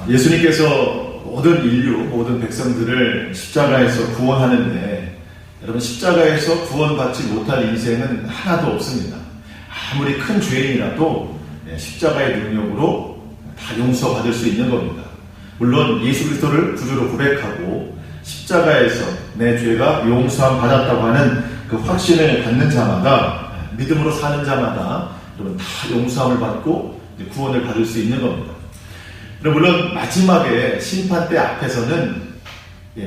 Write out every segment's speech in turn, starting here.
예수님께서 모든 인류, 모든 백성들을 십자가에서 구원하는데 여러분 십자가에서 구원받지 못할 인생은 하나도 없습니다. 아무리 큰 죄인이라도 십자가의 능력으로 다 용서받을 수 있는 겁니다. 물론 예수 그리스도를 구주로 고백하고 십자가에서 내 죄가 용서함 받았다고 하는 그 확신을 갖는 자마다, 믿음으로 사는 자마다 여러분 다 용서함을 받고 구원을 받을 수 있는 겁니다. 물론 마지막에 심판대 앞에서는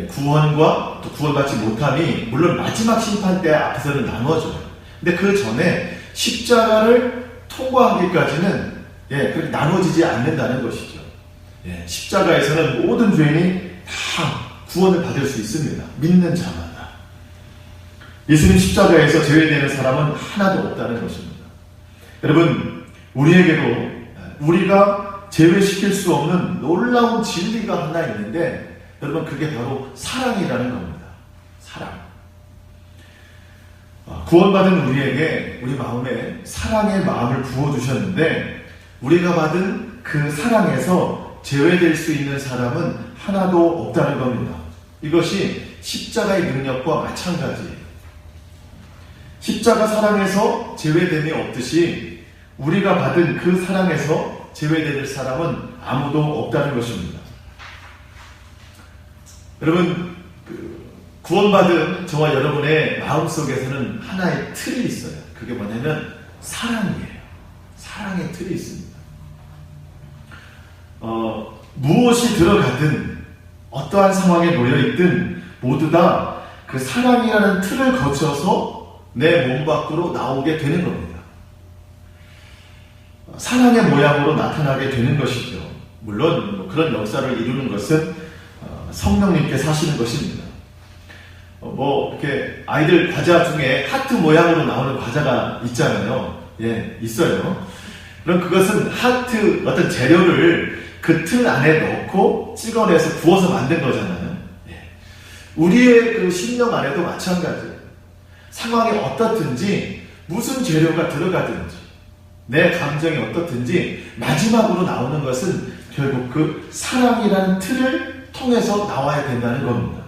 구원과 또 구원받지 못함이 물론 마지막 심판대 앞에서는 나눠져요. 근데 그 전에 십자가를 통과하기까지는 그렇게 나눠지지 않는다는 것이죠. 십자가에서는 모든 죄인이 다 구원을 받을 수 있습니다. 믿는 자마다. 예수님 십자가에서 제외되는 사람은 하나도 없다는 것입니다. 여러분, 우리에게도 우리가 제외시킬 수 없는 놀라운 진리가 하나 있는데 여러분 그게 바로 사랑이라는 겁니다. 사랑. 구원받은 우리에게 우리 마음에 사랑의 마음을 부어주셨는데 우리가 받은 그 사랑에서 제외될 수 있는 사람은 하나도 없다는 겁니다. 이것이 십자가의 능력과 마찬가지예요. 십자가 사랑에서 제외됨이 없듯이 우리가 받은 그 사랑에서 제외될 사람은 아무도 없다는 것입니다. 여러분, 구원받은 저와 여러분의 마음속에서는 하나의 틀이 있어요. 그게 뭐냐면 사랑이에요. 사랑의 틀이 있습니다. 무엇이 들어가든 어떠한 상황에 놓여있든 모두 다 그 사랑이라는 틀을 거쳐서 내 몸 밖으로 나오게 되는 겁니다. 사랑의 모양으로 나타나게 되는 것이죠. 물론 그런 역사를 이루는 것은 성령님께서 하시는 것입니다. 이렇게 아이들 과자 중에 하트 모양으로 나오는 과자가 있잖아요. 있어요. 그럼 그것은 하트 어떤 재료를 그 틀 안에 넣고 찍어내서 구워서 만든 거잖아요. 우리의 그 심령 안에도 마찬가지예요. 상황이 어떻든지 무슨 재료가 들어가든지 내 감정이 어떻든지 마지막으로 나오는 것은 결국 그 사랑이라는 틀을 통해서 나와야 된다는 겁니다.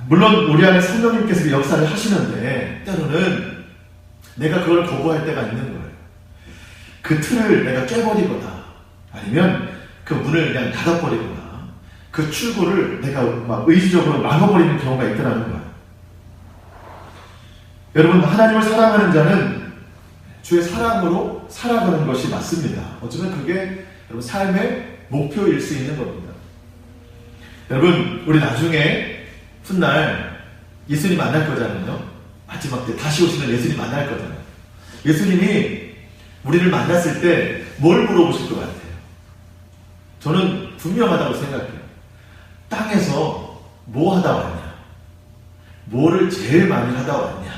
물론 우리 안에 성령님께서 역사를 하시는데 때로는 내가 그걸 거부할 때가 있는 거예요. 그 틀을 내가 깨버리거나 아니면 그 문을 그냥 닫아버리거나 그 출구를 내가 막 의지적으로 막아버리는 경우가 있더라는 거예요. 여러분, 하나님을 사랑하는 자는 주의 사랑으로 살아가는 것이 맞습니다. 어쩌면 그게 여러분 삶의 목표일 수 있는 겁니다. 여러분, 우리 나중에 훗날 예수님 만날 거잖아요. 마지막 때 다시 오시는 예수님 만날 거잖아요. 예수님이 우리를 만났을 때 뭘 물어보실 것 같아요? 저는 분명하다고 생각해요. 땅에서 뭐 하다 왔냐? 뭐를 제일 많이 하다 왔냐?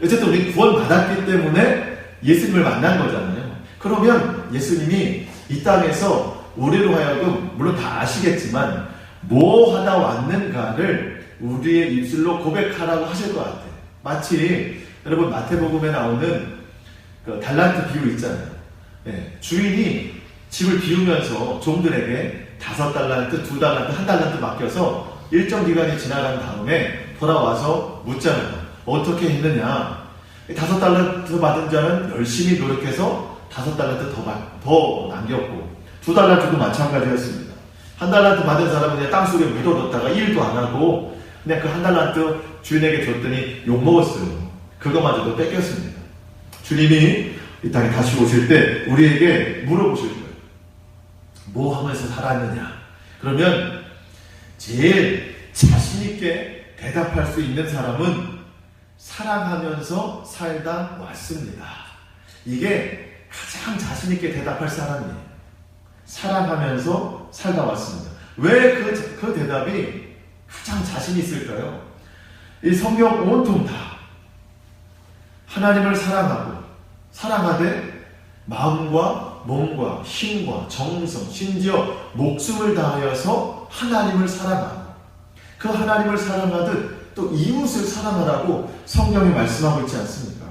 어쨌든 우리 구원받았기 때문에 예수님을 만난 거잖아요. 그러면 예수님이 이 땅에서 우리로 하여금 물론 다 아시겠지만 뭐 하다 왔는가를 우리의 입술로 고백하라고 하실 것 같아요. 마치 여러분 마태복음에 나오는 그 달란트 비유 있잖아요. 주인이 집을 비우면서 종들에게 5달란트, 2달란트, 1달란트 맡겨서 일정 기간이 지나간 다음에 돌아와서 묻잖아요. 어떻게 했느냐? 5달란트 받은 자는 열심히 노력해서 5달란트 더 남겼고 2달란트도 마찬가지였습니다. 1달란트 받은 사람은 그냥 땅속에 묻어뒀다가 일도 안 하고 그냥 그 1달란트 주인에게 줬더니 욕먹었어요. 그거마저도 뺏겼습니다. 주님이 이 땅에 다시 오실 때 우리에게 물어보실 거예요. 뭐 하면서 살았느냐? 그러면 제일 자신있게 대답할 수 있는 사람은 사랑하면서 살다 왔습니다. 이게 가장 자신있게 대답할 사람이에요. 사랑하면서 살다 왔습니다. 왜 그 대답이 가장 자신 있을까요? 이 성경 온통 다 하나님을 사랑하되 마음과 몸과 힘과 정성, 심지어 목숨을 다하여서 하나님을 사랑하고 그 하나님을 사랑하듯 또 이웃을 사랑하라고 성경이 말씀하고 있지 않습니까?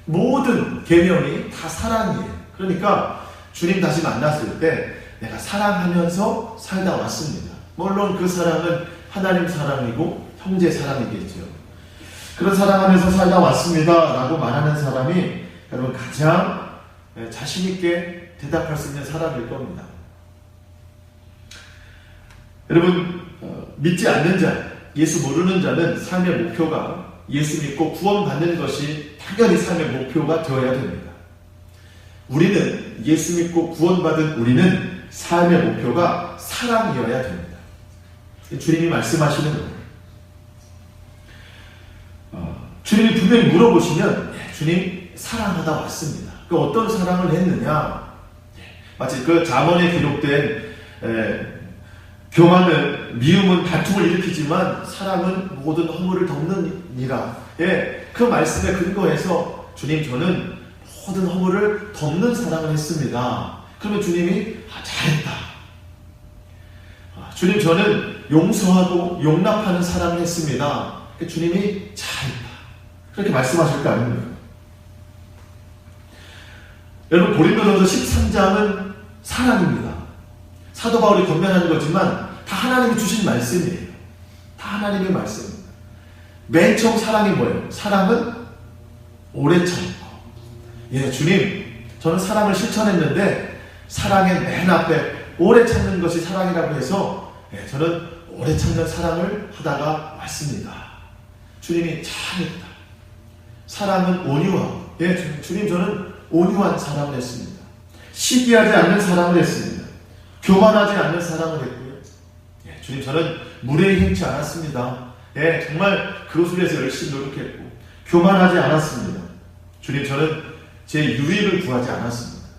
모든 계명이 다 사랑이에요. 그러니까 주님 다시 만났을 때 내가 사랑하면서 살다 왔습니다. 물론 그 사랑은 하나님 사랑이고 형제 사랑이겠죠. 그런 사랑하면서 살다 왔습니다 라고 말하는 사람이 여러분 가장 자신있게 대답할 수 있는 사람일 겁니다. 여러분 믿지 않는 자, 예수 모르는 자는 삶의 목표가 예수 믿고 구원받는 것이 당연히 삶의 목표가 되어야 됩니다. 우리는 예수 믿고 구원받은 우리는 삶의 목표가 사랑이어야 됩니다. 주님이 말씀하시는 거예요. 주님이 분명히 물어보시면 주님 사랑하다 왔습니다. 그 어떤 사랑을 했느냐? 마치 그 잠언에 기록된 교만은 미움은 다툼을 일으키지만 사랑은 모든 허물을 덮느니라. 그 말씀에 근거해서 주님 저는 모든 허물을 덮는 사랑을 했습니다. 그러면 주님이 잘했다. 주님 저는 용서하고 용납하는 사랑을 했습니다. 주님이 잘했다. 그렇게 말씀하실 거 아닙니까? 여러분 고린도전서 13장은 사랑입니다. 사도 바울이 권면하는 거지만 다 하나님이 주신 말씀이에요. 다 하나님의 말씀입니다. 맨 처음 사랑이 뭐예요? 사랑은 오래 참고. 주님 저는 사랑을 실천했는데 사랑의 맨 앞에 오래 참는 것이 사랑이라고 해서 저는 오래 참는 사랑을 하다가 왔습니다. 주님이 잘했다. 사랑은 온유하고 주님 저는 온유한 사랑을 했습니다. 시기하지 않는 사랑을 했습니다. 교만하지 않는 사랑을 했고요. 주님 저는 무례히 행치 않았습니다. 정말 그것을 위해서 열심히 노력했고 교만하지 않았습니다. 주님 저는 제 유익을 구하지 않았습니다.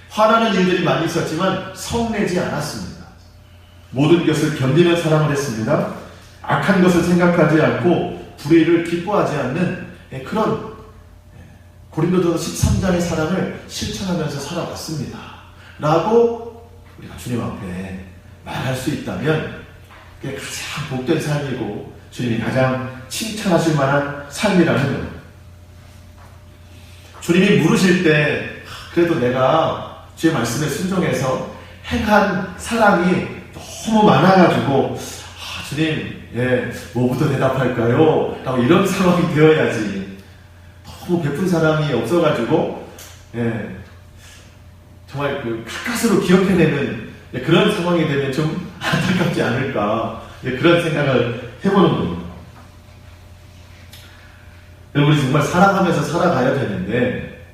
화나는 일들이 많이 있었지만 성내지 않았습니다. 모든 것을 견디는 사랑을 했습니다. 악한 것을 생각하지 않고 불의를 기뻐하지 않는 그런 고린도전서 13장의 사랑을 실천하면서 살아왔습니다. 라고 우리가 주님 앞에 말할 수 있다면 그게 가장 복된 삶이고 주님이 가장 칭찬하실 만한 삶이라는 거예요. 주님이 물으실 때 그래도 내가 주의 말씀에 순종해서 행한 사랑이 너무 많아가지고 주님 뭐부터 대답할까요? 라고 이런 상황이 되어야지. 너무 베푼 사랑이 없어가지고 정말 그 가까스로 기억해내는 그런 상황이 되면 좀 안타깝지 않을까 그런 생각을 해보는 겁니다. 우리 정말 사랑하면서 살아가야 되는데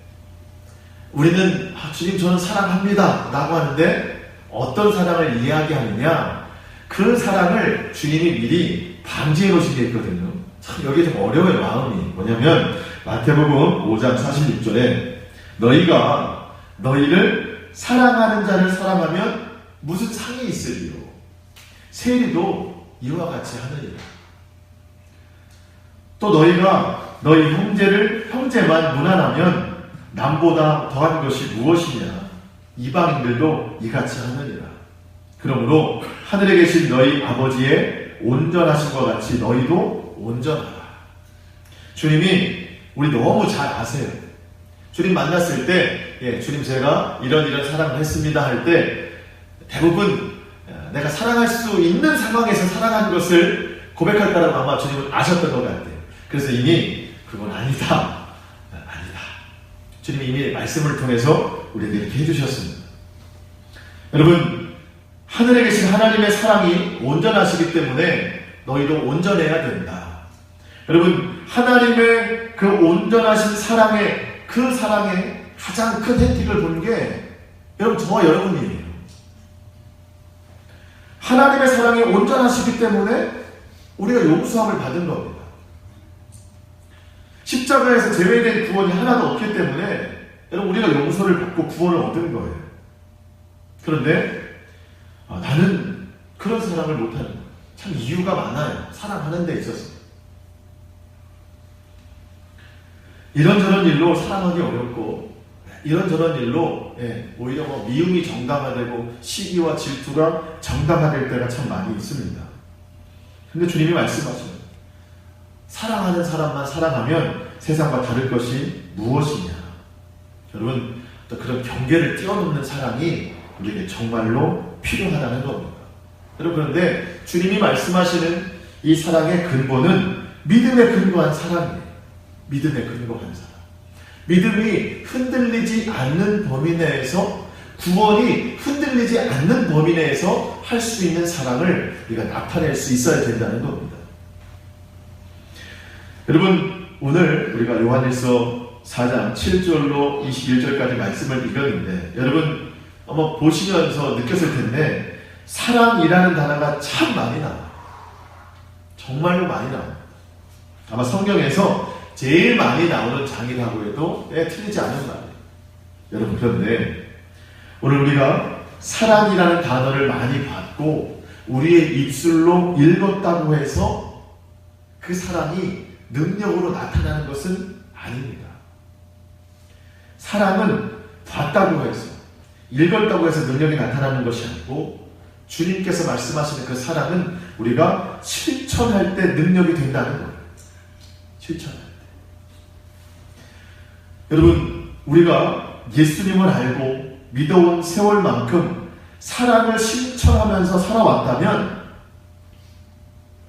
우리는 주님 저는 사랑합니다 라고 하는데 어떤 사랑을 이야기하느냐 그 사랑을 주님이 미리 방지해 놓으신 게 있거든요. 참 여기 좀 어려워요. 마음이 뭐냐면 마태복음 5장 46절에 너희가 너희를 사랑하는 자를 사랑하면 무슨 상이 있으리요 세리도 이와 같이 하느니라. 또 너희가 너희 형제만 무난하면 남보다 더한 것이 무엇이냐 이방인들도 이같이 하느니라. 그러므로 하늘에 계신 너희 아버지의 온전하신 것 같이 너희도 온전하라. 주님이 우리 너무 잘 아세요. 주님 만났을 때 주님 제가 이런 사랑을 했습니다 할 때 대부분 내가 사랑할 수 있는 상황에서 사랑한 것을 고백할 거라고 아마 주님은 아셨던 것 같아요. 그래서 이미 그건 아니다. 주님이 이미 말씀을 통해서 우리에게 이렇게 해주셨습니다. 여러분 하늘에 계신 하나님의 사랑이 온전하시기 때문에 너희도 온전해야 된다. 여러분 하나님의 그 온전하신 그 사랑의 가장 큰 혜택을 본 게 여러분 저와 여러분이에요. 하나님의 사랑이 온전하시기 때문에 우리가 용서함을 받은 겁니다. 십자가에서 제외된 구원이 하나도 없기 때문에 여러분 우리가 용서를 받고 구원을 얻은 거예요. 그런데 나는 그런 사랑을 못하는 거예요. 참 이유가 많아요. 사랑하는 데 있어서 이런저런 일로 사랑하기 어렵고 이런저런 일로 오히려 미움이 정당화되고 시기와 질투가 정당화될 때가 참 많이 있습니다. 근데 주님이 말씀하시는 사랑하는 사람만 사랑하면 세상과 다를 것이 무엇이냐. 여러분 또 그런 경계를 뛰어넘는 사랑이 우리에게 정말로 필요하다는 겁니다. 여러분, 그런데 주님이 말씀하시는 이 사랑의 근본은 믿음에 근거한 사랑이에요. 믿음에 근거한 사랑. 믿음이 흔들리지 않는 범위 내에서, 구원이 흔들리지 않는 범위 내에서 할 수 있는 사랑을 우리가 나타낼 수 있어야 된다는 겁니다. 여러분, 오늘 우리가 요한일서 4장 7절로 21절까지 말씀을 읽었는데, 여러분 아마 보시면서 느꼈을 텐데 사랑이라는 단어가 참 많이 나와요. 정말로 많이 나와요. 아마 성경에서 제일 많이 나오는 장이라고 해도 틀리지 않은 말이에요. 여러분, 그런데 오늘 우리가 사랑이라는 단어를 많이 받고 우리의 입술로 읽었다고 해서 그 사랑이 능력으로 나타나는 것은 아닙니다. 사랑은 봤다고 해서, 읽었다고 해서 능력이 나타나는 것이 아니고, 주님께서 말씀하시는 그 사랑은 우리가 실천할 때 능력이 된다는 거예요. 실천할 때. 여러분, 우리가 예수님을 알고 믿어온 세월만큼 사랑을 실천하면서 살아왔다면,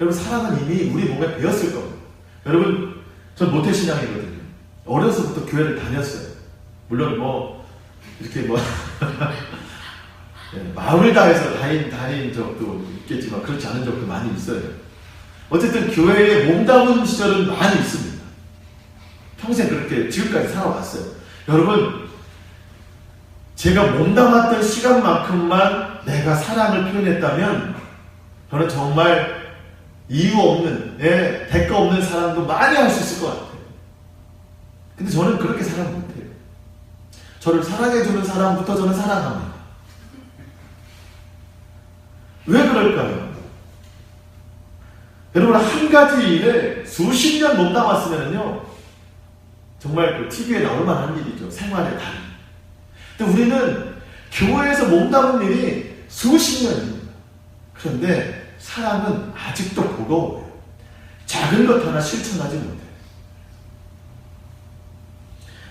여러분, 사랑은 이미 우리 몸에 배었을 겁니다. 여러분, 전 모태신앙이거든요. 어려서부터 교회를 다녔어요. 물론 이렇게 마음을 다해서 다닌 적도 있겠지만 그렇지 않은 적도 많이 있어요. 어쨌든 교회에 몸담은 시절은 많이 있습니다. 평생 그렇게 지금까지 살아왔어요. 여러분, 제가 몸담았던 시간만큼만 내가 사랑을 표현했다면 저는 정말 이유 없는, 대가 없는 사랑도 많이 할 수 있을 것 같아요. 근데 저는 그렇게 사랑 못해요. 저를 사랑해주는 사람부터 저는 사랑합니다. 왜 그럴까요? 여러분, 한 가지 일에 수십 년 몸담았으면요, 정말 그 TV에 나올 만한 일이죠. 생활의 달. 근데 우리는 교회에서 몸담은 일이 수십 년입니다. 그런데 사랑은 아직도 버거워요. 작은 것 하나 실천하지 못해요.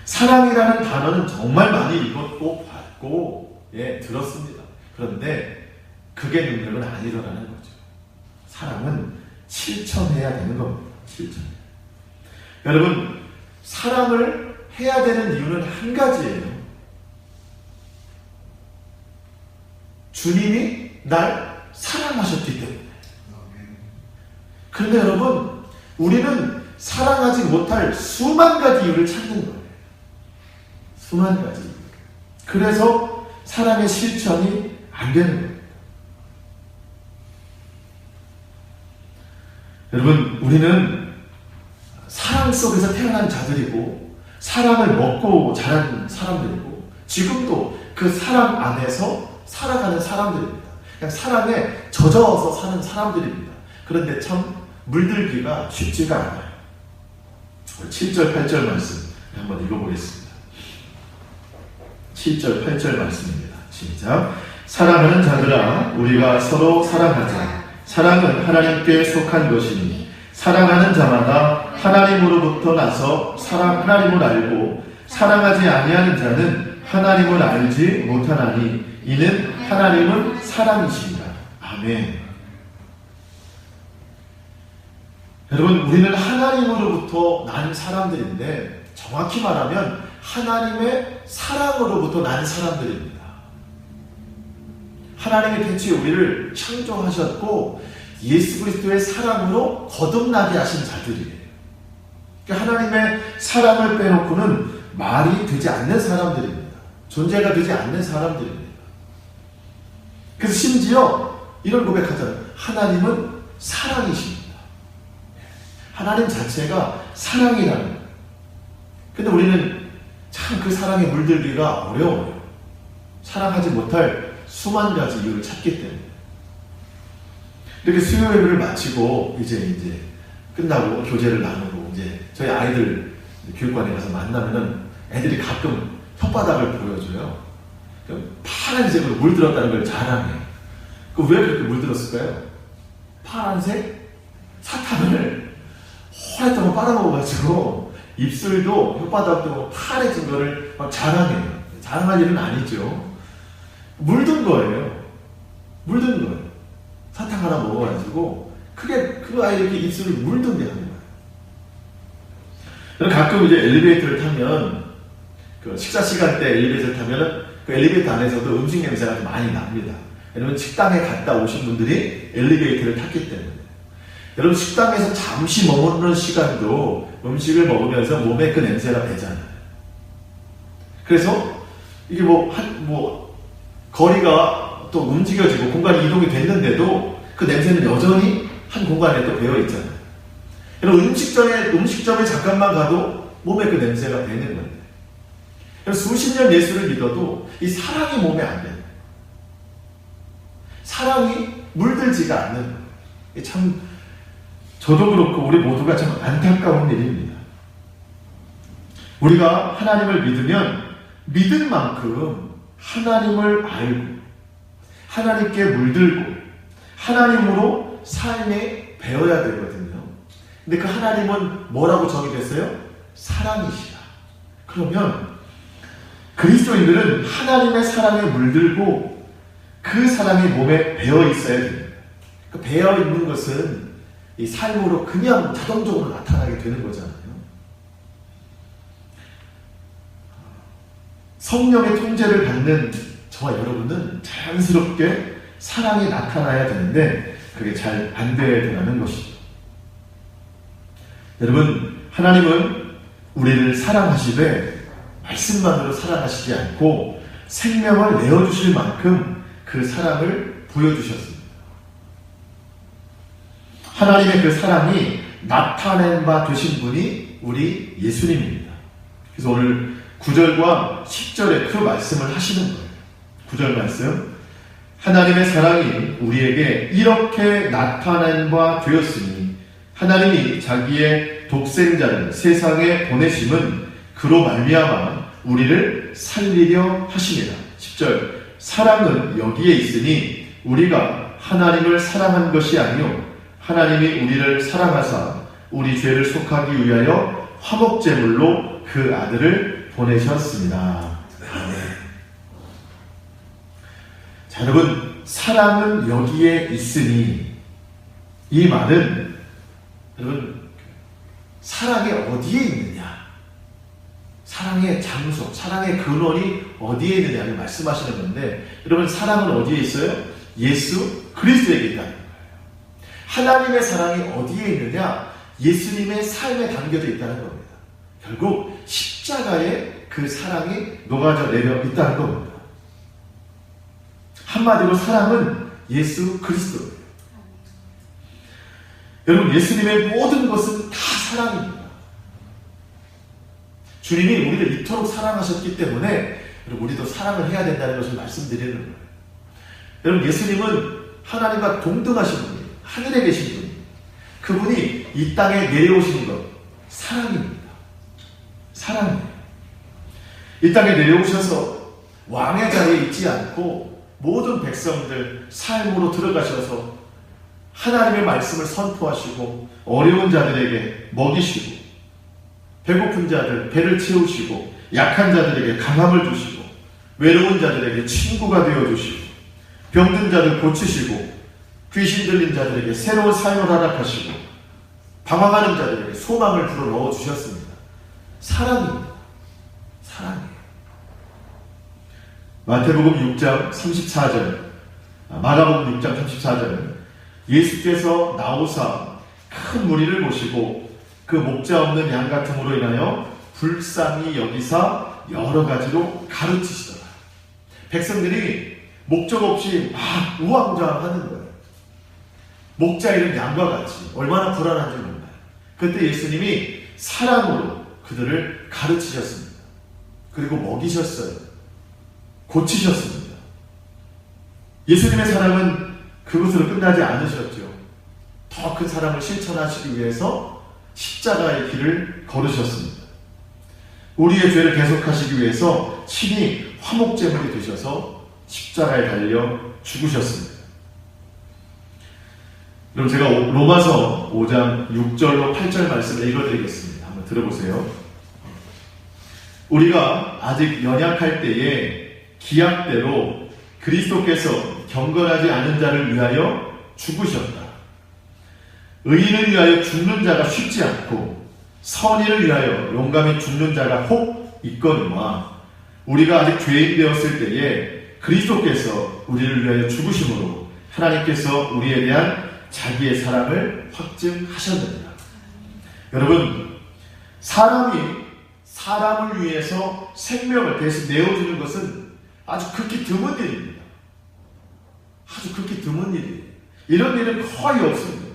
사랑이라는 단어는 정말 많이 읽었고 봤고 들었습니다. 그런데 그게 능력은 아니더라는 거죠. 사랑은 실천해야 되는 겁니다. 실천. 여러분, 사랑을 해야 되는 이유는 한 가지예요. 주님이 날 사랑하셨기 때문에. 그런데 여러분, 우리는 사랑하지 못할 수만 가지 이유를 찾는 거예요. 수만 가지. 그래서 사랑의 실천이 안 되는 거예요. 여러분, 우리는 사랑 속에서 태어난 자들이고 사랑을 먹고 자란 사람들이고 지금도 그 사랑 안에서 살아가는 사람들입니다. 그냥 사랑에 젖어서 사는 사람들입니다. 그런데 참 물들기가 쉽지가 않아요. 7절, 8절 말씀 한번 읽어보겠습니다. 7절, 8절 말씀입니다. 시작. 사랑하는 자들아, 우리가 서로 사랑하자. 사랑은 하나님께 속한 것이니 사랑하는 자마다 하나님으로부터 나서 하나님을 알고 사랑하지 아니하는 자는 하나님을 알지 못하나니 이는 하나님은 사랑이시니라. 아멘. 여러분, 우리는 하나님으로부터 난 사람들인데 정확히 말하면 하나님의 사랑으로부터 난 사람들입니다. 하나님이 대체 우리를 창조하셨고 예수 그리스도의 사랑으로 거듭나게 하신 자들이에요. 그러니까 하나님의 사랑을 빼놓고는 말이 되지 않는 사람들입니다. 존재가 되지 않는 사람들입니다. 그래서 심지어 이런 고백하잖아요. 하나님은 사랑이십니다. 하나님 자체가 사랑이라는 거예요. 근데 우리는 참 그 사랑에 물들기가 어려워요. 사랑하지 못할 수만 가지 이유를 찾기 때문에. 이렇게 수요일을 마치고 이제 끝나고 교제를 나누고 이제 저희 아이들 교육관에 가서 만나면은 애들이 가끔 혓바닥을 보여줘요. 파란색으로 물들었다는 걸 자랑해요. 왜 그렇게 물들었을까요? 파란색 사탕을 호랫 동안 빨아먹어가지고 입술도 혓바닥도 파래진 거를 막 자랑해요. 자랑할 일은 아니죠. 물든 거예요. 물든 거예요. 사탕 하나 먹어가지고 크게 그 아이 이렇게 입술을 물든 게 하는 거예요. 가끔 이제 엘리베이터를 타면 그 식사 시간 때 엘리베이터를 타면은 그 엘리베이터 안에서도 음식 냄새가 좀 많이 납니다. 왜냐면 식당에 갔다 오신 분들이 엘리베이터를 탔기 때문에. 여러분 식당에서 잠시 머무르는 시간도 음식을 먹으면서 몸에 그 냄새가 배잖아요. 그래서 이게 거리가 또 움직여지고 공간이 이동이 됐는데도 그 냄새는 여전히 한 공간에 또 배어 있잖아요. 여러분 음식점에 잠깐만 가도 몸에 그 냄새가 배는 건데. 수십 년 예수를 믿어도 이 사랑이 몸에 안 돼요. 사랑이 물들지가 않는 거예요. 참 저도 그렇고 우리 모두가 참 안타까운 일입니다. 우리가 하나님을 믿으면 믿은 만큼 하나님을 알고 하나님께 물들고 하나님으로 삶에 배워야 되거든요. 근데 그 하나님은 뭐라고 정의됐어요? 사랑이시라. 그러면 그리스도인들은 하나님의 사랑에 물들고 그 사랑이 몸에 배어 있어야 됩니다. 그 배어 있는 것은 이 삶으로 그냥 자동적으로 나타나게 되는 거잖아요. 성령의 통제를 받는 저와 여러분은 자연스럽게 사랑이 나타나야 되는데 그게 잘 안 되어야되는 것이죠. 여러분, 하나님은 우리를 사랑하시되 말씀만으로 사랑하시지 않고 생명을 내어주실 만큼 그 사랑을 보여주셨습니다. 하나님의 그 사랑이 나타낸 바 되신 분이 우리 예수님입니다. 그래서 오늘 9절과 10절에 그 말씀을 하시는 거예요. 9절 말씀. 하나님의 사랑이 우리에게 이렇게 나타낸 바 되었으니 하나님이 자기의 독생자를 세상에 보내심은 그로 말미암아 우리를 살리려 하심이라. 10절. 사랑은 여기에 있으니 우리가 하나님을 사랑한 것이 아니요 하나님이 우리를 사랑하사 우리 죄를 속하기 위하여 화목제물로 그 아들을 보내셨습니다. 자, 여러분, 사랑은 여기에 있으니 이 말은 여러분 사랑이 어디에 있느냐, 사랑의 장소, 사랑의 근원이 어디에 있느냐를 말씀하시는 건데, 여러분 사랑은 어디에 있어요? 예수 그리스도에게 있다는 거예요. 하나님의 사랑이 어디에 있느냐? 예수님의 삶에 담겨져 있다는 겁니다. 결국 십자가에 그 사랑이 녹아져 내려 있다는 겁니다. 한마디로 사랑은 예수 그리스도예요. 여러분, 예수님의 모든 것은 다 사랑입니다. 주님이 우리를 이토록 사랑하셨기 때문에 여러분, 우리도 사랑을 해야 된다는 것을 말씀드리는 거예요. 여러분, 예수님은 하나님과 동등하신 분이에요. 하늘에 계신 분이에요. 그분이 이 땅에 내려오신 것, 사랑입니다. 사랑이에요. 이 땅에 내려오셔서 왕의 자리에 있지 않고 모든 백성들 삶으로 들어가셔서 하나님의 말씀을 선포하시고 어려운 자들에게 먹이시고 배고픈 자들 배를 채우시고 약한 자들에게 강함을 주시고 외로운 자들에게 친구가 되어주시고 병든 자들 고치시고 귀신 들린 자들에게 새로운 삶을 허락하시고 방황하는 자들에게 소망을 불어 넣어주셨습니다. 사랑입니다. 사랑이에요. 마태복음 6장 34절, 마가복음 6장 34절, 예수께서 나오사 큰 무리를 보시고 그 목자 없는 양 같음으로 인하여 불쌍히 여기사 여러 가지로 가르치시더라. 백성들이 목적 없이 막 우왕좌왕하는 거예요. 목자 잃은 양과 같이 얼마나 불안한지 몰라요. 그때 예수님이 사랑으로 그들을 가르치셨습니다. 그리고 먹이셨어요. 고치셨습니다. 예수님의 사랑은 그것으로 끝나지 않으셨죠. 더 큰 사랑을 실천하시기 위해서 십자가의 길을 걸으셨습니다. 우리의 죄를 대속하시기 위해서 친히 화목제물이 되셔서 십자가에 달려 죽으셨습니다. 그럼 제가 로마서 5장 6절로 8절 말씀을 읽어드리겠습니다. 한번 들어보세요. 우리가 아직 연약할 때에 기약대로 그리스도께서 경건하지 않은 자를 위하여 죽으셨다. 의인을 위하여 죽는 자가 쉽지 않고 선인을 위하여 용감히 죽는 자가 혹 있거니와 우리가 아직 죄인 되었을 때에 그리스도께서 우리를 위하여 죽으심으로 하나님께서 우리에 대한 자기의 사랑을 확증하셨느니라. 여러분, 사람이 사람을 위해서 생명을 대신 내어주는 것은 아주 극히 드문 일입니다. 아주 극히 드문 일이에요. 이런 일은 거의 없습니다.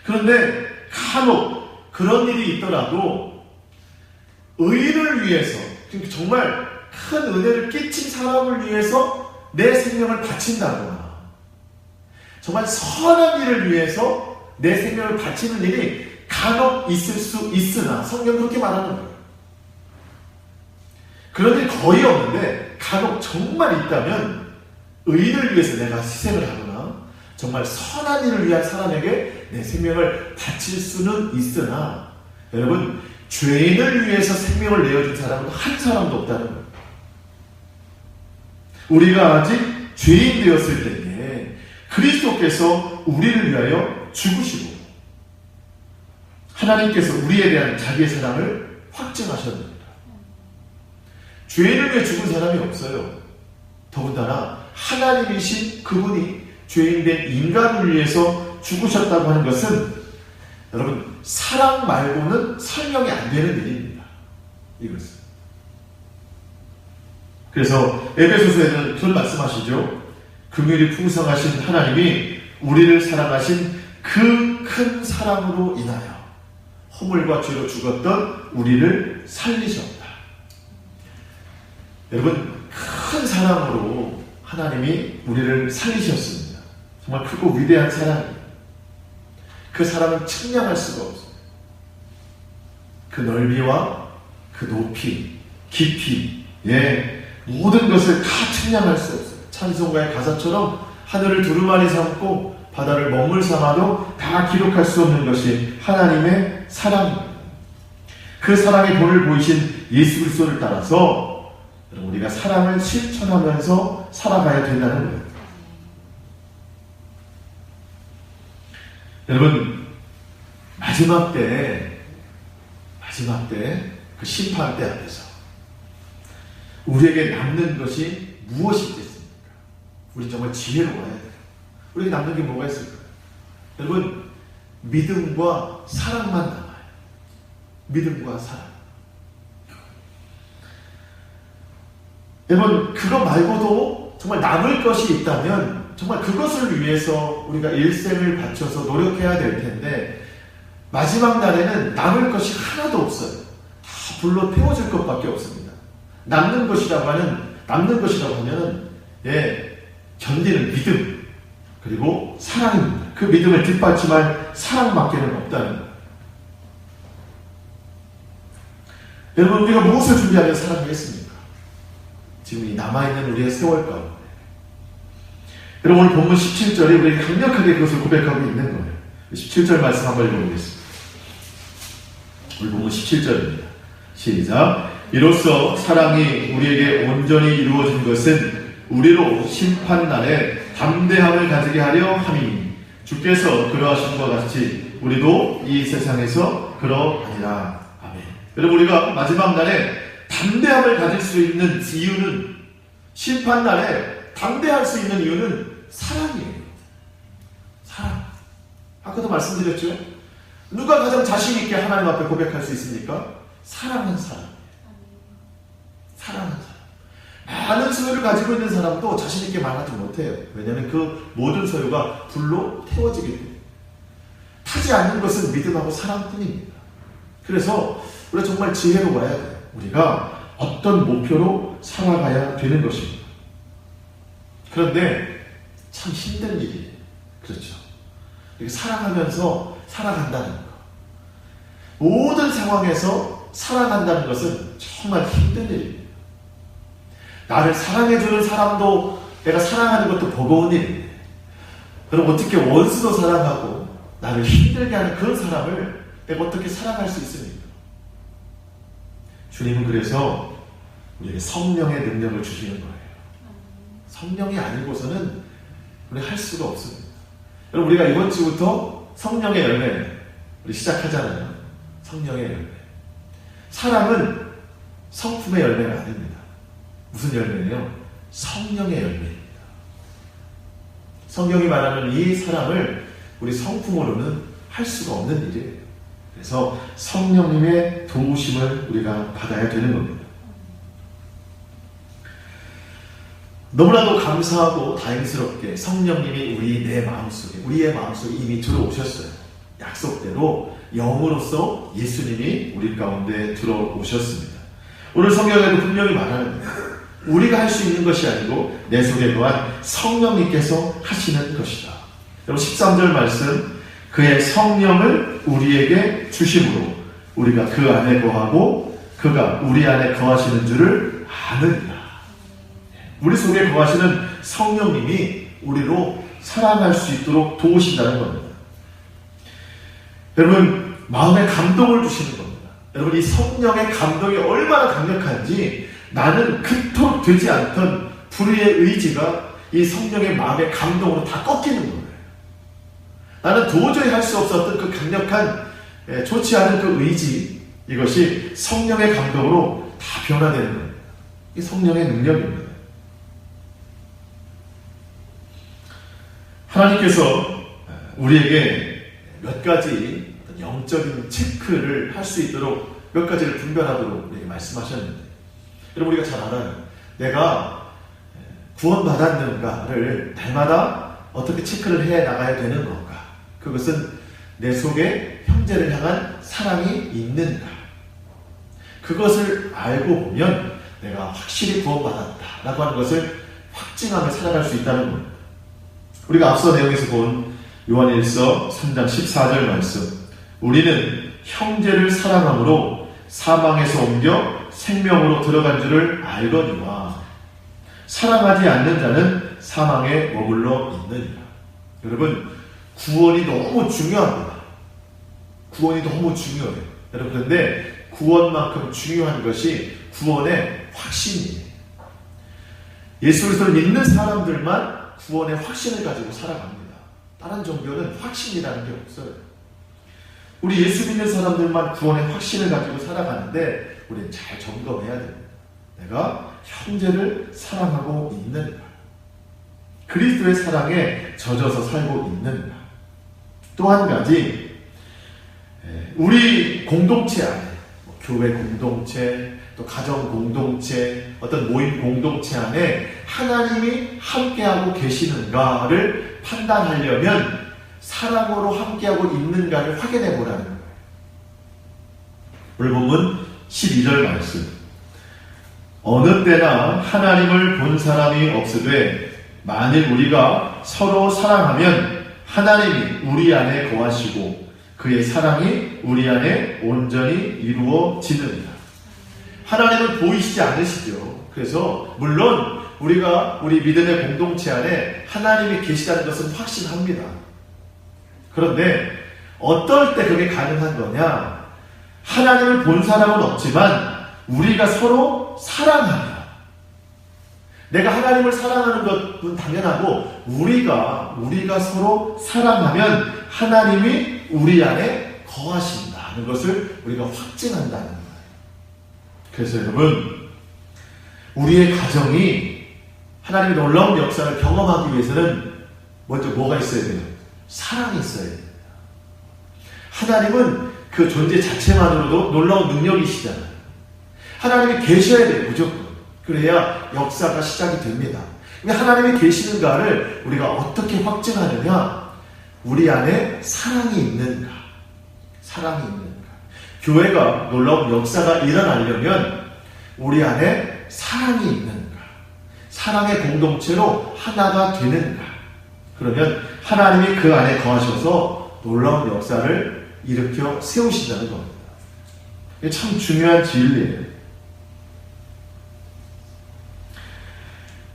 그런데 간혹 그런 일이 있더라도 의인을 위해서, 정말 큰 은혜를 끼친 사람을 위해서 내 생명을 바친다거나 정말 선한 일을 위해서 내 생명을 바치는 일이 간혹 있을 수 있으나 성경은 그렇게 말하는 거예요. 그런 일 거의 없는데 간혹 정말 있다면 의인을 위해서 내가 희생을 하거나 정말 선한 일을 위한 사람에게 내 생명을 바칠 수는 있으나 여러분, 죄인을 위해서 생명을 내어준 사람은 한 사람도 없다는 거예요. 우리가 아직 죄인 되었을 때에 그리스도께서 우리를 위하여 죽으시고 하나님께서 우리에 대한 자기의 사랑을 확증하셨습니다. 죄인을 위해 죽은 사람이 없어요. 더군다나 하나님이신 그분이 죄인된 인간을 위해서 죽으셨다고 하는 것은 여러분, 사랑 말고는 설명이 안 되는 일입니다. 이것은. 그래서 에베소서에는 그런 말씀하시죠. 긍휼이 풍성하신 하나님이 우리를 사랑하신 그 큰 사랑으로 인하여 허물과 죄로 죽었던 우리를 살리셨다. 여러분, 큰 사랑으로 하나님이 우리를 살리셨습니다. 정말 크고 위대한 사랑이에요. 그 사랑은 측량할 수가 없어요. 그 넓이와 그 높이, 깊이, 모든 것을 다 측량할 수 없어요. 찬송가의 가사처럼 하늘을 두루마리 삼고 바다를 먹물 삼아도 다 기록할 수 없는 것이 하나님의 사랑입니다. 그 사랑의 본을 보이신 예수 그리스도를 따라서 우리가 사랑을 실천하면서 살아가야 된다는 거예요. 여러분, 마지막 때 그 심판 때 앞에서 우리에게 남는 것이 무엇이 있겠습니까? 우리 정말 지혜로워야 돼요. 우리에게 남는 게 뭐가 있을까요? 여러분, 믿음과 사랑만 남아요. 믿음과 사랑. 여러분, 그거 말고도 정말 남을 것이 있다면 정말 그것을 위해서 우리가 일생을 바쳐서 노력해야 될 텐데 마지막 날에는 남을 것이 하나도 없어요. 다 불로 태워질 것밖에 없습니다. 남는 것이라고 하면은 견디는 믿음 그리고 사랑입니다. 그 믿음을 뒷받침할 사랑밖에는 없다는 거예요. 여러분, 우리가 무엇을 준비하면 사랑하겠습니까? 지금 이 남아있는 우리의 세월 가운데 여러분, 오늘 본문 17절이 우리에게 강력하게 그것을 고백하고 있는 거예요. 17절 말씀 한번 읽어보겠습니다. 오늘 본문 17절입니다. 시작. 이로써 사랑이 우리에게 온전히 이루어진 것은 우리로 심판날에 담대함을 가지게 하려 함이니 주께서 그러하신 것 같이 우리도 이 세상에서 그러하니라. 아멘. 여러분, 우리가 마지막 날에 담대함을 가질 수 있는 이유는, 심판날에 담대할 수 있는 이유는 사랑이에요. 사랑. 아까도 말씀드렸죠? 누가 가장 자신있게 하나님 앞에 고백할 수 있습니까? 사랑하는 사람. 사랑하는 사람. 많은 소유를 가지고 있는 사람도 자신있게 말하지 못해요. 왜냐하면 그 모든 소유가 불로 태워지게 돼요. 타지 않는 것은 믿음하고 사랑뿐입니다. 그래서 우리가 정말 지혜로워야 돼요. 우리가 어떤 목표로 살아가야 되는 것입니다. 그런데 참 힘든 일이에요. 그렇죠. 이렇게 사랑하면서 살아간다는 것. 모든 상황에서 살아간다는 것은 정말 힘든 일입니다. 나를 사랑해주는 사람도 내가 사랑하는 것도 버거운 일이에요. 그럼 어떻게 원수도 사랑하고 나를 힘들게 하는 그런 사람을 내가 어떻게 사랑할 수 있습니까? 주님은 그래서 우리에게 성령의 능력을 주시는 거예요. 성령이 아니고서는 우리 할 수가 없습니다. 여러분, 우리가 이번 주부터 성령의 열매 우리 시작하잖아요. 성령의 열매. 사랑은 성품의 열매가 아닙니다. 무슨 열매예요? 성령의 열매입니다. 성경이 말하는 이 사랑을 우리 성품으로는 할 수가 없는 일이에요. 그래서 성령님의 도우심을 우리가 받아야 되는 겁니다. 너무나도 감사하고 다행스럽게 성령님이 우리의 마음속에 이미 들어오셨어요. 약속대로 영으로서 예수님이 우리 가운데 들어오셨습니다. 오늘 성경에도 분명히 말하는데 우리가 할 수 있는 것이 아니고 내 속에 거한 성령님께서 하시는 것이다. 여러분 13절 말씀, 그의 성령을 우리에게 주심으로 우리가 그 안에 거하고 그가 우리 안에 거하시는 줄을 아느니라. 우리 속에 거하시는 성령님이 우리로 살아갈 수 있도록 도우신다는 겁니다. 여러분, 마음에 감동을 주시는 겁니다. 여러분, 이 성령의 감동이 얼마나 강력한지 나는 그토록 되지 않던 불의의 의지가 이 성령의 마음의 감동으로 다 꺾이는 거예요. 나는 도저히 할 수 없었던 그 강력한 좋지 않은 그 의지, 이것이 성령의 감동으로 다 변화되는 거예요. 이 성령의 능력입니다. 하나님께서 우리에게 몇 가지 영적인 체크를 할 수 있도록 몇 가지를 분별하도록 우리에게 말씀하셨는데, 여러분 우리가 잘 알아요. 내가 구원받았는가를 날마다 어떻게 체크를 해 나가야 되는 건가? 그것은 내 속에 형제를 향한 사랑이 있는가? 그것을 알고 보면 내가 확실히 구원받았다라고 하는 것을 확증하며 살아갈 수 있다는 겁니다. 우리가 앞서 내용에서 본 요한일서 3장 14절 말씀, 우리는 형제를 사랑함으로 사망에서 옮겨 생명으로 들어간 줄을 알거니와 사랑하지 않는 자는 사망에 머물러 있느니라. 여러분, 구원이 너무 중요합니다. 구원이 너무 중요해요. 여러분, 그런데 구원만큼 중요한 것이 구원의 확신이에요. 예수 그리스도를 믿는 사람들만 구원의 확신을 가지고 살아갑니다. 다른 종교는 확신이라는 게 없어요. 우리 예수 믿는 사람들만 구원의 확신을 가지고 살아가는데 우리는 잘 점검해야 됩니다. 내가 형제를 사랑하고 있는가? 그리스도의 사랑에 젖어서 살고 있는가? 또 한 가지, 우리 공동체 안에, 교회 공동체, 또 가정 공동체, 어떤 모임 공동체 안에 하나님이 함께하고 계시는가를 판단하려면 사랑으로 함께하고 있는가를 확인해 보라는 거예요. 오늘 본문 12절 말씀, 어느 때나 하나님을 본 사람이 없으되 만일 우리가 서로 사랑하면 하나님이 우리 안에 거하시고 그의 사랑이 우리 안에 온전히 이루어지느니라. 하나님은 보이시지 않으시죠. 그래서 물론 우리가 우리 믿음의 공동체 안에 하나님이 계시다는 것은 확신합니다. 그런데 어떨 때 그게 가능한 거냐? 하나님을 본 사람은 없지만 우리가 서로 사랑하면, 내가 하나님을 사랑하는 것은 당연하고 우리가 서로 사랑하면 하나님이 우리 안에 거하신다는 것을 우리가 확증한다는 거예요. 그래서 여러분, 우리의 가정이 하나님의 놀라운 역사를 경험하기 위해서는 먼저 뭐가 있어야 돼요? 사랑이 있어야 됩니다. 하나님은 그 존재 자체만으로도 놀라운 능력이시잖아요. 하나님이 계셔야 돼요, 무조건. 그래야 역사가 시작이 됩니다. 하나님이 계시는가를 우리가 어떻게 확증하느냐? 우리 안에 사랑이 있는가? 사랑이 있는가? 교회가 놀라운 역사가 일어나려면 우리 안에 사랑이 있는가? 사랑의 공동체로 하나가 되는가? 그러면 하나님이 그 안에 거하셔서 놀라운 역사를 일으켜 세우신다는 겁니다. 이게 참 중요한 진리예요.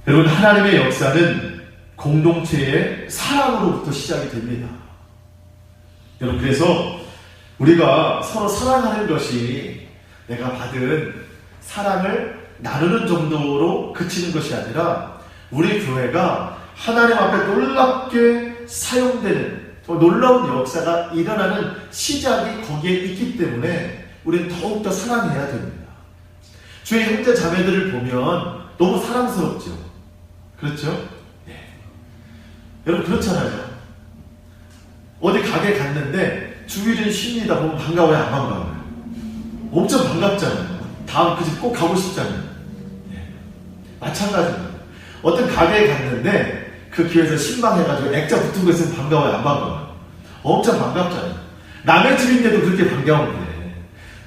여러분, 하나님의 역사는 공동체의 사랑으로부터 시작이 됩니다. 여러분, 그래서 우리가 서로 사랑하는 것이 내가 받은 사랑을 나누는 정도로 그치는 것이 아니라 우리 교회가 하나님 앞에 놀랍게 사용되는 놀라운 역사가 일어나는 시작이 거기에 있기 때문에 우리는 더욱더 사랑해야 됩니다. 주의 형제 자매들을 보면 너무 사랑스럽죠. 그렇죠? 네. 여러분 그렇잖아요. 어디 가게 갔는데 주일은 쉽니다. 보면 반가워요, 안 반가워요? 엄청 반갑잖아요. 다음 그 집 꼭 가고 싶잖아요. 네. 마찬가지입니다. 어떤 가게에 갔는데 그 기회에서 신방해가지고 액자 붙은 거 있으면 반가워요, 안 반가워요? 엄청 반갑잖아요. 남의 집인데도 그렇게 반가운데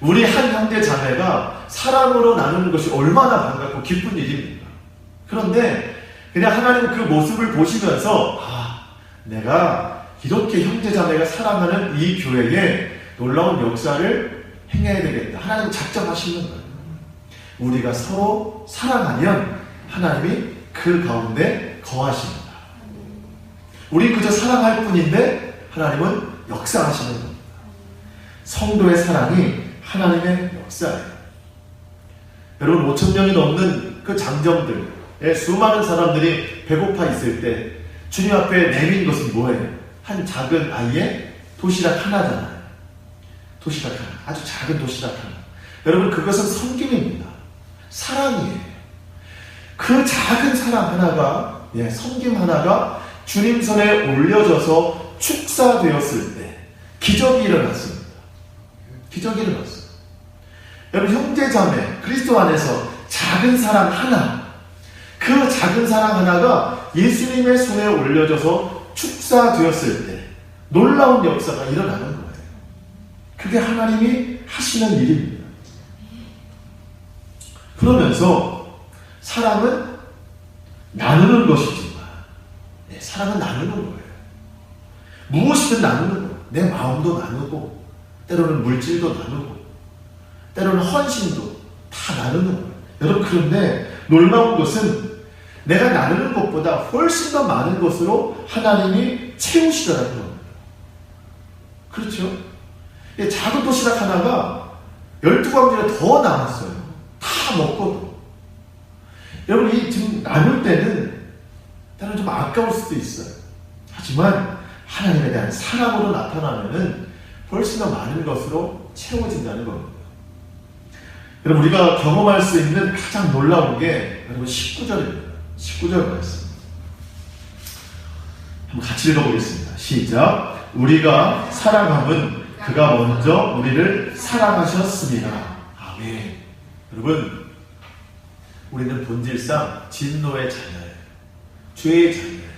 우리 한 형제 자매가 사랑으로 나누는 것이 얼마나 반갑고 기쁜 일입니까? 그런데 그냥 하나님은 그 모습을 보시면서 내가 이렇게 형제 자매가 사랑하는 이 교회에 놀라운 역사를 행해야 되겠다. 하나님은 작정하시는 거예요. 우리가 서로 사랑하면 하나님이 그 가운데 거하십니다. 우리 그저 사랑할 뿐인데 하나님은 역사하시는 겁니다. 성도의 사랑이 하나님의 역사예요. 여러분 5,000명이 넘는 그 장정들에 수많은 사람들이 배고파 있을 때 주님 앞에 내민 것은 뭐예요? 한 작은 아이의 도시락 하나잖아요. 도시락 하나. 아주 작은 도시락 하나. 여러분 그것은 섬김입니다. 사랑이에요. 그 작은 사랑 하나가 섬김 하나가 주님 손에 올려져서 축사되었을 때 기적이 일어났습니다. 기적이 일어났어요. 여러분 형제 자매 그리스도 안에서 작은 사랑 하나 그 작은 사랑 하나가 예수님의 손에 올려져서 축사되었을 때 놀라운 역사가 일어나는 거예요. 그게 하나님이 하시는 일입니다. 그러면서 사랑은 나누는 것이지만 사랑은 나누는 거예요. 무엇이든 나누는 거예요. 내 마음도 나누고 때로는 물질도 나누고 때로는 헌신도 다 나누는 거예요. 여러분 그런데 놀라운 것은 내가 나누는 것보다 훨씬 더 많은 것으로 하나님이 채우시더라는 겁니다. 그렇죠? 작은 도시락 하나가 12광주에 더 남았어요. 다 먹고도. 여러분 이 지금 나눌 때는 때로는 좀 아까울 수도 있어요. 하지만 하나님에 대한 사랑으로 나타나면은 훨씬 더 많은 것으로 채워진다는 겁니다. 여러분 우리가 경험할 수 있는 가장 놀라운 게 여러분 19절입니다. 19절 말씀. 한번 같이 읽어보겠습니다. 시작. 우리가 사랑함은 그가 먼저 우리를 사랑하셨습니다. 아멘. 여러분 우리는 본질상 진노의 자녀예요. 죄의 자녀예요.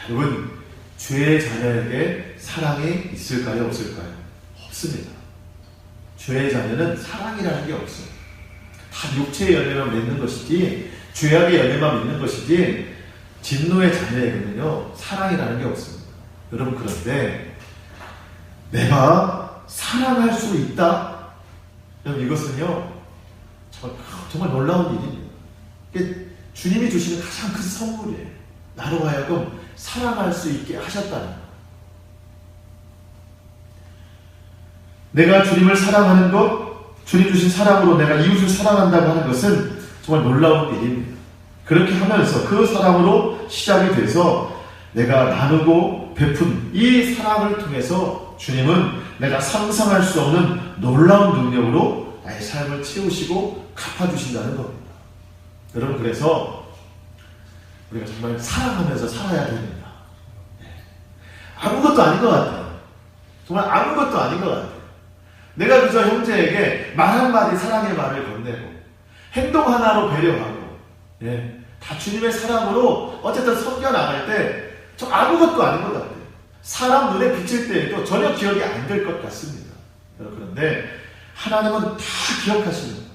여러분 죄의 자녀에게 사랑이 있을까요? 없을까요? 없습니다. 죄의 자녀는 사랑이라는 게 없어요. 다 육체의 열매만 맺는 것이지 죄악의 열매만 맺는 것이지 진노의 자녀에게는요 사랑이라는 게 없습니다. 여러분 그런데 내가 사랑할 수 있다? 여러분 이것은요 정말 놀라운 일입니다. 이게 주님이 주시는 가장 큰 선물이에요. 나로 하여금 사랑할 수 있게 하셨다는 것. 내가 주님을 사랑하는 것, 주님 주신 사랑으로 내가 이웃을 사랑한다고 하는 것은 정말 놀라운 일입니다. 그렇게 하면서 그 사랑으로 시작이 돼서 내가 나누고 베푼 이 사랑을 통해서 주님은 내가 상상할 수 없는 놀라운 능력으로 나의 삶을 채우시고 갚아주신다는 겁니다. 여러분 그래서 우리가 정말 사랑하면서 살아야 됩니다. 아무것도 아닌 것 같아요. 정말 아무것도 아닌 것 같아요. 내가 그저 형제에게 말 한마디 사랑의 말을 건네고 행동 하나로 배려하고 다 주님의 사랑으로 어쨌든 섬겨나갈 때 저 아무것도 아닌 것 같아요. 사람 눈에 비칠 때에도 전혀 기억이 안 될 것 같습니다. 그런데 하나님은 다 기억하시는 거예요.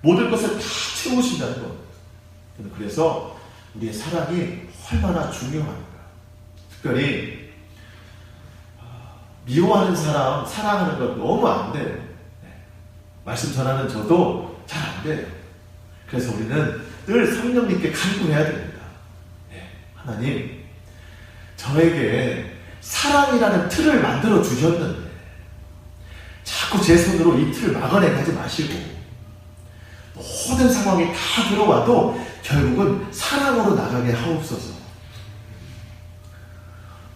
모든 것을 다 채우신다는 겁니다. 그래서 우리의 사랑이 얼마나 중요한가. 특별히 미워하는 사람 사랑하는 건 너무 안 돼요. 말씀 전하는 저도 잘 안 돼요. 그래서 우리는 늘 성령님께 간구해야 됩니다. 하나님, 저에게 사랑이라는 틀을 만들어 주셨는데 자꾸 제 손으로 이 틀을 막아내게 하지 마시고 모든 상황이 다 들어와도 결국은 사랑으로 나가게 하옵소서.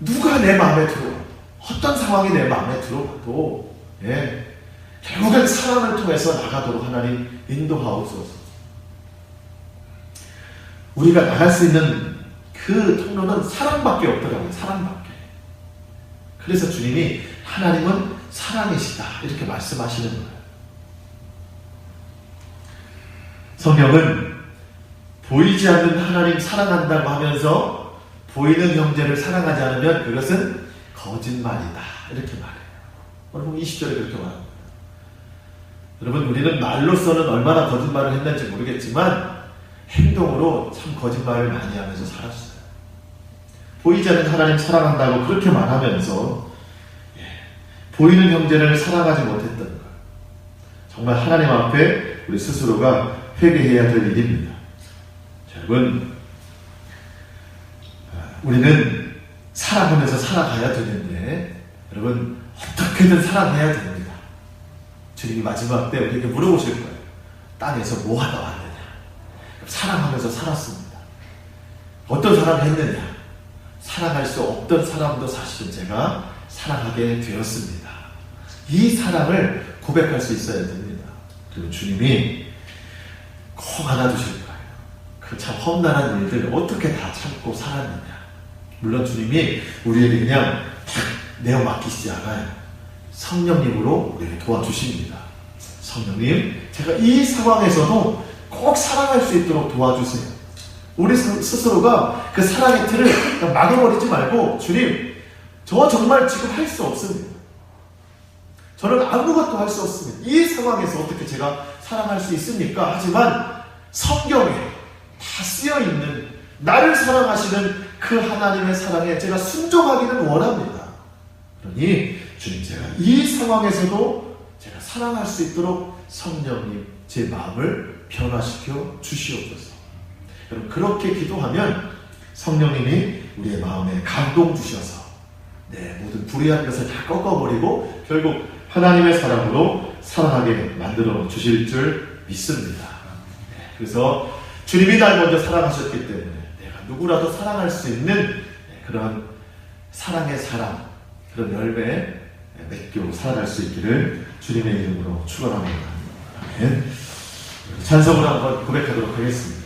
누가 내 마음에 들어와도, 어떤 상황이 내 마음에 들어와도 결국엔 사랑을 통해서 나가도록 하나님 인도하옵소서. 우리가 나갈 수 있는 그 통로는 사랑밖에 없더라고요. 사랑밖에. 그래서 주님이 하나님은 사랑이시다 이렇게 말씀하시는 거예요. 성경은 보이지 않는 하나님 사랑한다고 하면서 보이는 형제를 사랑하지 않으면 그것은 거짓말이다 이렇게 말해요. 오늘 20절에 그렇게 말합니다. 여러분, 우리는 말로서는 얼마나 거짓말을 했는지 모르겠지만 행동으로 참 거짓말을 많이 하면서 살았어요. 보이지 않는 하나님 사랑한다고 그렇게 말하면서 보이는 형제를 사랑하지 못했던 것, 정말 하나님 앞에 우리 스스로가 회개해야 될 일입니다. 여러분, 우리는 사랑하면서 살아가야 되는데 여러분, 어떻게든 사랑해야 됩니다. 주님이 마지막 때 우리에게 물어보실 거예요. 땅에서 뭐 하다 왔느냐? 사랑하면서 살았습니다. 어떤 사랑을 했느냐? 사랑할 수 없던 사람도 사실은 제가 사랑하게 되었습니다. 이 사랑을 고백할 수 있어야 됩니다. 그리고 주님이 꼭 안아주실 거예요. 그 참 험난한 일들 어떻게 다 참고 살았느냐. 물론 주님이 우리에게 그냥 탁 내어 맡기시지 않아요. 성령님으로 우리를 도와주십니다. 성령님, 제가 이 상황에서도 꼭 사랑할 수 있도록 도와주세요. 우리 스스로가 그 사랑의 틀을 그냥 막아버리지 말고, 주님, 저 정말 지금 할 수 없습니다. 저는 아무것도 할 수 없습니다. 이 상황에서 어떻게 제가 사랑할 수 있습니까? 하지만 성경에 다 쓰여있는 나를 사랑하시는 그 하나님의 사랑에 제가 순종하기는 원합니다. 그러니 주님, 제가 이 상황에서도 제가 사랑할 수 있도록 성령님 제 마음을 변화시켜 주시옵소서. 여러분, 그렇게 기도하면 성령님이 우리의 마음에 감동 주셔서 모든 불의한 것을 다 꺾어버리고 결국 하나님의 사랑으로 사랑하게 만들어 주실 줄 믿습니다. 그래서 주님이 날 먼저 사랑하셨기 때문에 내가 누구라도 사랑할 수 있는 그런 사랑의 사람, 그런 열매 맺고 살아갈 수 있기를 주님의 이름으로 축원합니다. 찬송으로 한번 고백하도록 하겠습니다.